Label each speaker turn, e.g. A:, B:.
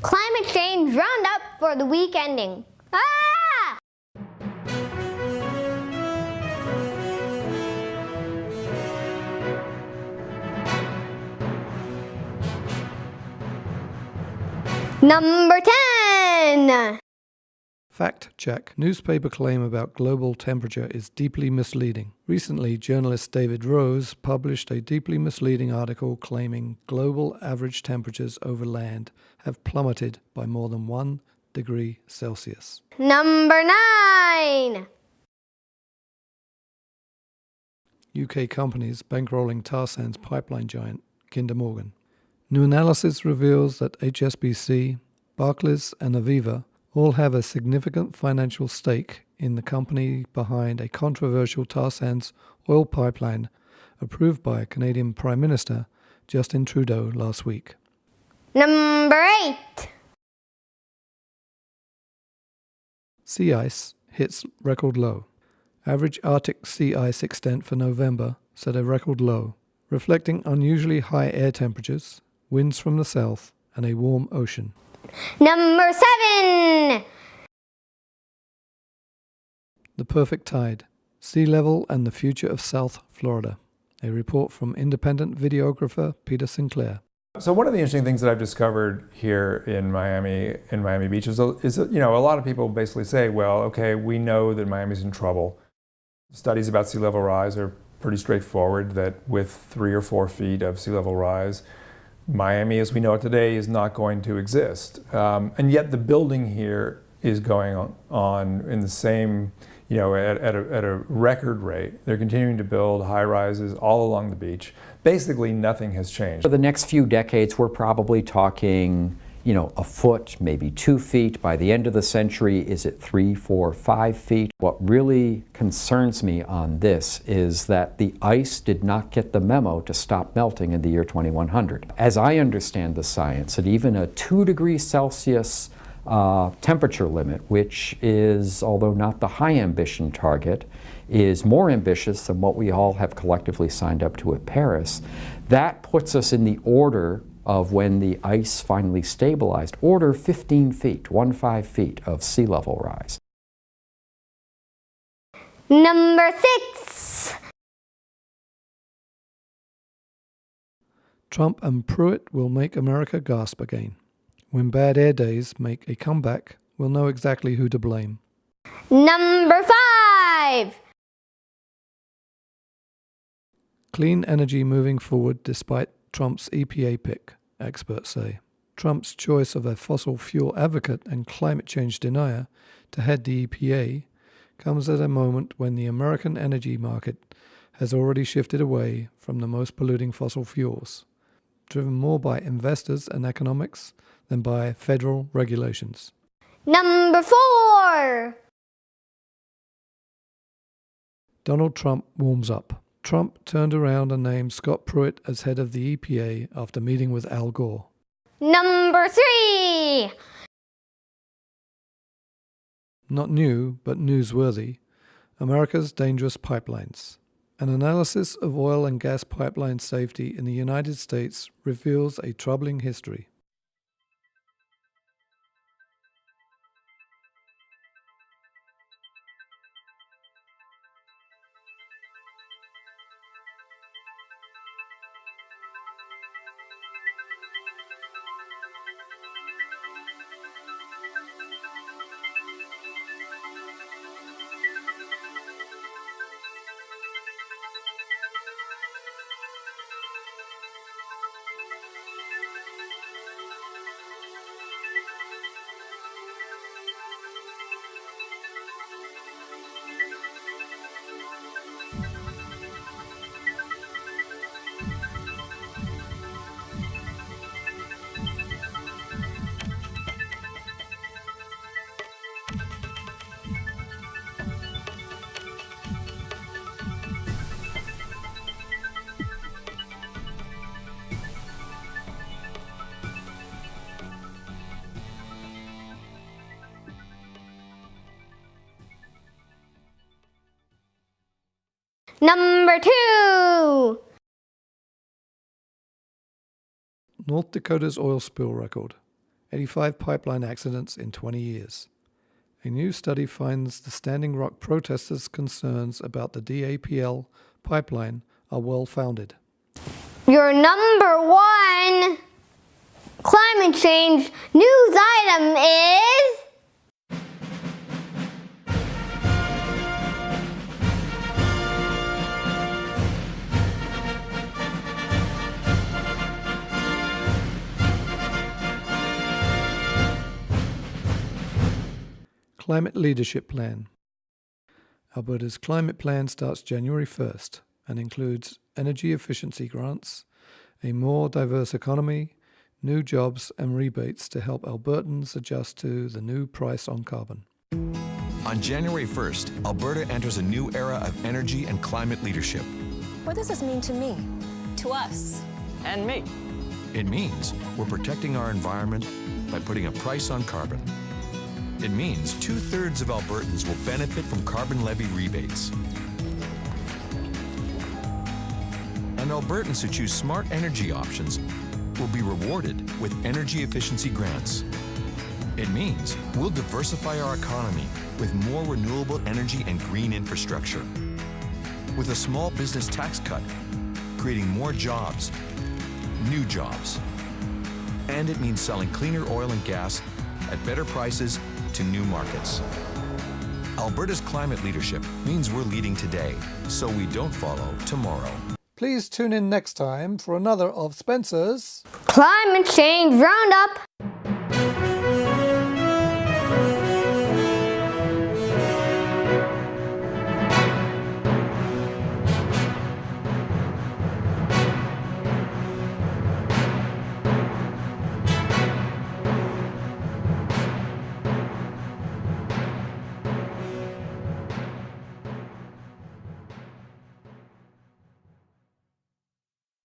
A: Climate Change Roundup for the week ending. Ah! Number 10.
B: Fact check. Newspaper claim about global temperature is deeply misleading. Recently, journalist David Rose published a deeply misleading article claiming global average temperatures over land have plummeted by more than 1 degree Celsius.
A: Number 9.
B: UK companies bankrolling tar sands pipeline giant Kinder Morgan. New analysis reveals that HSBC, Barclays and Aviva all have a significant financial stake in the company behind a controversial tar sands oil pipeline approved by Canadian Prime Minister Justin Trudeau last week.
A: Number 8.
B: Sea ice hits record low. Average Arctic sea ice extent for November set a record low, reflecting unusually high air temperatures, winds from the south, and a warm ocean.
A: Number 7.
B: The perfect tide. Sea level and the future of South Florida. A report from independent videographer Peter Sinclair.
C: So one of the interesting things that I've discovered here in Miami Beach is that, a lot of people basically say, well, okay, we know that Miami's in trouble. Studies about sea level rise are pretty straightforward, that with 3 or 4 feet of sea level rise, Miami as we know it today is not going to exist. And yet the building here is going on in the same, at a record rate. They're continuing to build high rises all along the beach. Basically nothing has changed.
D: For the next few decades, we're probably talking, a foot, maybe 2 feet. By the end of the century, is it 3, 4, 5 feet? What really concerns me on this is that the ice did not get the memo to stop melting in the year 2100. As I understand the science, at even a 2 degrees Celsius temperature limit, which is, although not the high ambition target, is more ambitious than what we all have collectively signed up to at Paris. That puts us in the order of when the ice finally stabilized, order 15 feet, 15 feet of sea level rise.
A: Number 6.
B: Trump and Pruitt will make America gasp again. When bad air days make a comeback, we'll know exactly who to blame.
A: Number 5.
B: Clean energy moving forward despite Trump's EPA pick, experts say. Trump's choice of a fossil fuel advocate and climate change denier to head the EPA comes at a moment when the American energy market has already shifted away from the most polluting fossil fuels, driven more by investors and economics than by federal regulations.
A: Number 4.
B: Donald Trump warms up. Trump turned around and named Scott Pruitt as head of the EPA after meeting with Al Gore.
A: Number 3.
B: Not new, but newsworthy. America's dangerous pipelines. An analysis of oil and gas pipeline safety in the United States reveals a troubling history.
A: Number 2.
B: North Dakota's oil spill record. 85 pipeline accidents in 20 years. A new study finds the Standing Rock protesters' concerns about the DAPL pipeline are well-founded.
A: Your number one climate change news item is...
B: Climate Leadership Plan. Alberta's climate plan starts January 1st and includes energy efficiency grants, a more diverse economy, new jobs and rebates to help Albertans adjust to the new price on carbon.
E: On January 1st, Alberta enters a new era of energy and climate leadership.
F: What does this mean to me?
G: To us.
H: And me.
E: It means we're protecting our environment by putting a price on carbon. It means 2/3 of Albertans will benefit from carbon levy rebates. And Albertans who choose smart energy options will be rewarded with energy efficiency grants. It means we'll diversify our economy with more renewable energy and green infrastructure. With a small business tax cut, creating more jobs, new jobs. And it means selling cleaner oil and gas at better prices to new markets. Alberta's climate leadership means we're leading today, so we don't follow tomorrow.
B: Please tune in next time for another of Spencer's
A: Climate Change Roundup.